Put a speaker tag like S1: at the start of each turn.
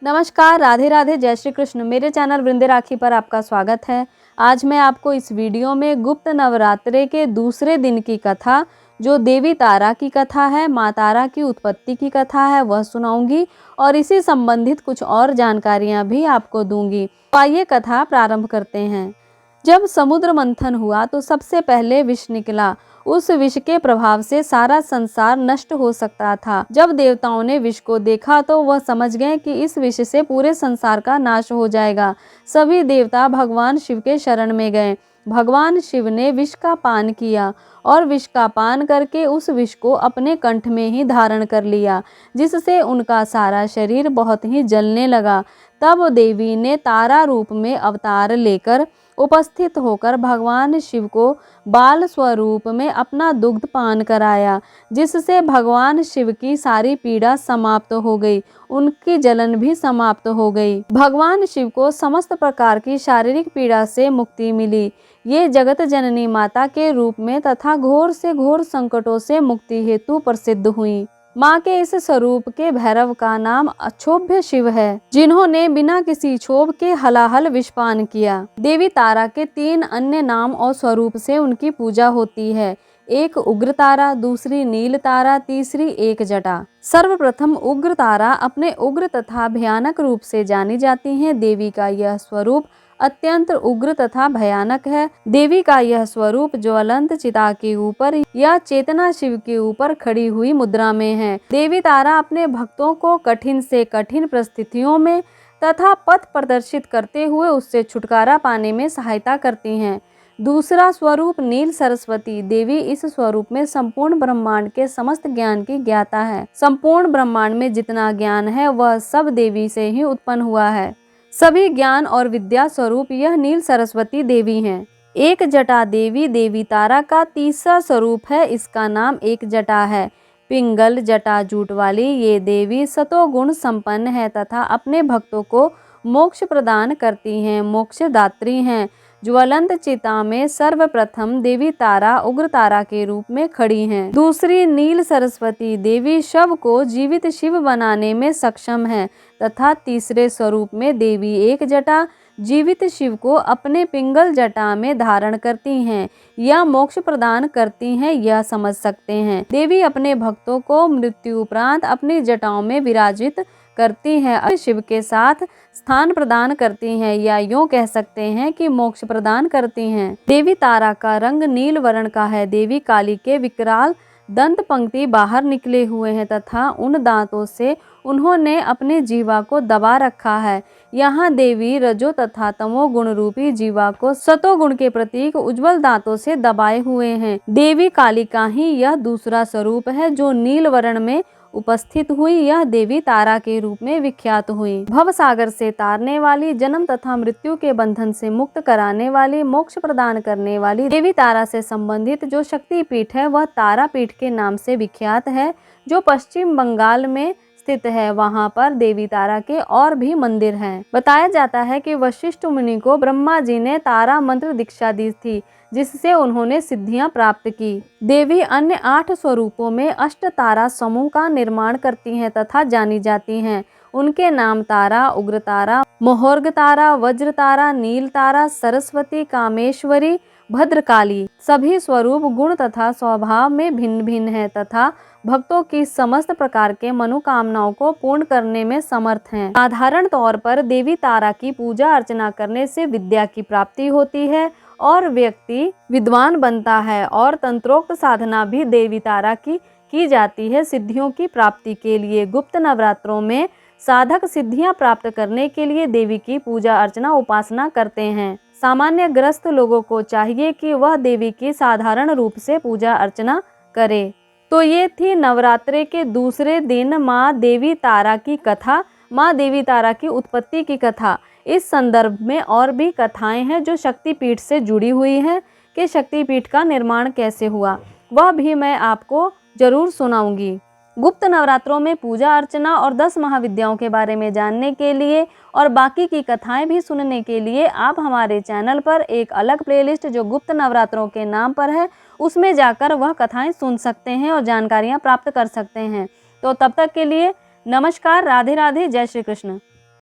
S1: नमस्कार, राधे राधे, जय श्री कृष्ण। मेरे चैनल वृंदे राखी पर आपका स्वागत है। आज मैं आपको इस वीडियो में गुप्त नवरात्रे के दूसरे दिन की कथा, जो देवी तारा की कथा है, माँ तारा की उत्पत्ति की कथा है, वह सुनाऊंगी और इसी संबंधित कुछ और जानकारियां भी आपको दूंगी। तो आइए कथा प्रारंभ करते हैं। जब समुद्र मंथन हुआ तो सबसे पहले विष निकला। उस विष के प्रभाव से सारा संसार नष्ट हो सकता था। जब देवताओं ने विष को देखा तो वह समझ गए कि इस विष से पूरे संसार का नाश हो जाएगा। सभी देवता भगवान शिव के शरण में गए। भगवान शिव ने विष का पान किया और विष का पान करके उस विष को अपने कंठ में ही धारण कर लिया, जिससे उनका सारा शरीर बहुत ही जलने लगा। तब देवी ने तारा रूप में अवतार लेकर उपस्थित होकर भगवान शिव को बाल स्वरूप में अपना दुग्ध पान कराया, जिससे भगवान शिव की सारी पीड़ा समाप्त हो गई, उनकी जलन भी समाप्त हो गई। भगवान शिव को समस्त प्रकार की शारीरिक पीड़ा से मुक्ति मिली। ये जगत जननी माता के रूप में तथा घोर से घोर संकटों से मुक्ति हेतु प्रसिद्ध हुई। माँ के इस स्वरूप के भैरव का नाम अक्षोभ्य शिव है, जिन्होंने बिना किसी क्षोभ के हलाहल विषपान किया। देवी तारा के 3 अन्य नाम और स्वरूप से उनकी पूजा होती है। एक उग्र तारा, दूसरी नील तारा, तीसरी एक जटा। सर्वप्रथम उग्र तारा अपने उग्र तथा भयानक रूप से जानी जाती हैं। देवी का यह स्वरूप अत्यंत उग्र तथा भयानक है। देवी का यह स्वरूप ज्वलंत चिता के ऊपर या चेतना शिव के ऊपर खड़ी हुई मुद्रा में है। देवी तारा अपने भक्तों को कठिन से कठिन परिस्थितियों में तथा पथ प्रदर्शित करते हुए उससे छुटकारा पाने में सहायता करती हैं। दूसरा स्वरूप नील सरस्वती। देवी इस स्वरूप में संपूर्ण ब्रह्मांड के समस्त ज्ञान की ज्ञाता है। संपूर्ण ब्रह्मांड में जितना ज्ञान है वह सब देवी से ही उत्पन्न हुआ है। सभी ज्ञान और विद्या स्वरूप यह नील सरस्वती देवी हैं। एक जटा देवी देवी तारा का तीसरा स्वरूप है। इसका नाम एक जटा है। पिंगल जटा जूट वाली ये देवी सतोगुण संपन्न है तथा अपने भक्तों को मोक्ष प्रदान करती हैं, मोक्षदात्री हैं। ज्वलंत चिता में सर्वप्रथम देवी तारा उग्र तारा के रूप में खड़ी हैं। दूसरी नील सरस्वती देवी शव को जीवित शिव बनाने में सक्षम है तथा तीसरे स्वरूप में देवी एक जटा जीवित शिव को अपने पिंगल जटा में धारण करती हैं या मोक्ष प्रदान करती हैं, यह समझ सकते हैं। देवी अपने भक्तों को मृत्यु उपरांत अपनी जटाओं में विराजित करती हैं, शिव के साथ स्थान प्रदान करती हैं, या यूं कह सकते हैं कि मोक्ष प्रदान करती हैं। देवी तारा का रंग नील वर्ण का है। देवी काली के विकराल दंत पंक्ति बाहर निकले हुए हैं तथा उन दांतों से उन्होंने अपने जीवा को दबा रखा है। यहाँ देवी रजो तथा तमो गुण रूपी जीवा को सतो गुण के प्रतीक उज्जवल दांतों से दबाए हुए हैं। देवी काली का ही यह दूसरा स्वरूप है जो नील वर्ण में उपस्थित हुई। यह देवी तारा के रूप में विख्यात हुई। भव सागर से तारने वाली, जन्म तथा मृत्यु के बंधन से मुक्त कराने वाली, मोक्ष प्रदान करने वाली देवी तारा से संबंधित जो शक्ति पीठ है वह तारा पीठ के नाम से विख्यात है, जो पश्चिम बंगाल में स्थित है। वहां पर देवी तारा के और भी मंदिर हैं। बताया जाता है कि वशिष्ठ मुनि को ब्रह्मा जी ने तारा मंत्र दीक्षा दी थी, जिससे उन्होंने सिद्धियां प्राप्त की। देवी अन्य 8 स्वरूपों में अष्ट तारा समूह का निर्माण करती हैं तथा जानी जाती हैं। उनके नाम तारा, उग्र तारा, मोहर्ग तारा, वज्र तारा, नील तारा, सरस्वती, कामेश्वरी, भद्रकाली। सभी स्वरूप गुण तथा स्वभाव में भिन्न भिन्न है तथा भक्तों की समस्त प्रकार के मनोकामनाओं को पूर्ण करने में समर्थ हैं। साधारण तौर पर देवी तारा की पूजा अर्चना करने से विद्या की प्राप्ति होती है और व्यक्ति विद्वान बनता है, और तंत्रोक्त साधना भी देवी तारा की जाती है सिद्धियों की प्राप्ति के लिए। गुप्त नवरात्रों में साधक सिद्धियां प्राप्त करने के लिए देवी की पूजा अर्चना उपासना करते हैं। सामान्य ग्रस्त लोगों को चाहिए कि वह देवी की साधारण रूप से पूजा अर्चना करे। तो ये थी नवरात्रे के दूसरे दिन माँ देवी तारा की कथा, माँ देवी तारा की उत्पत्ति की कथा। इस संदर्भ में और भी कथाएं हैं जो शक्तिपीठ से जुड़ी हुई हैं कि शक्तिपीठ का निर्माण कैसे हुआ, वह भी मैं आपको जरूर सुनाऊंगी। गुप्त नवरात्रों में पूजा अर्चना और 10 महाविद्याओं के बारे में जानने के लिए और बाकी की कथाएं भी सुनने के लिए आप हमारे चैनल पर एक अलग प्लेलिस्ट जो गुप्त नवरात्रों के नाम पर है, उसमें जाकर वह कथाएं सुन सकते हैं और जानकारियां प्राप्त कर सकते हैं। तो तब तक के लिए नमस्कार, राधे राधे, जय श्री कृष्ण।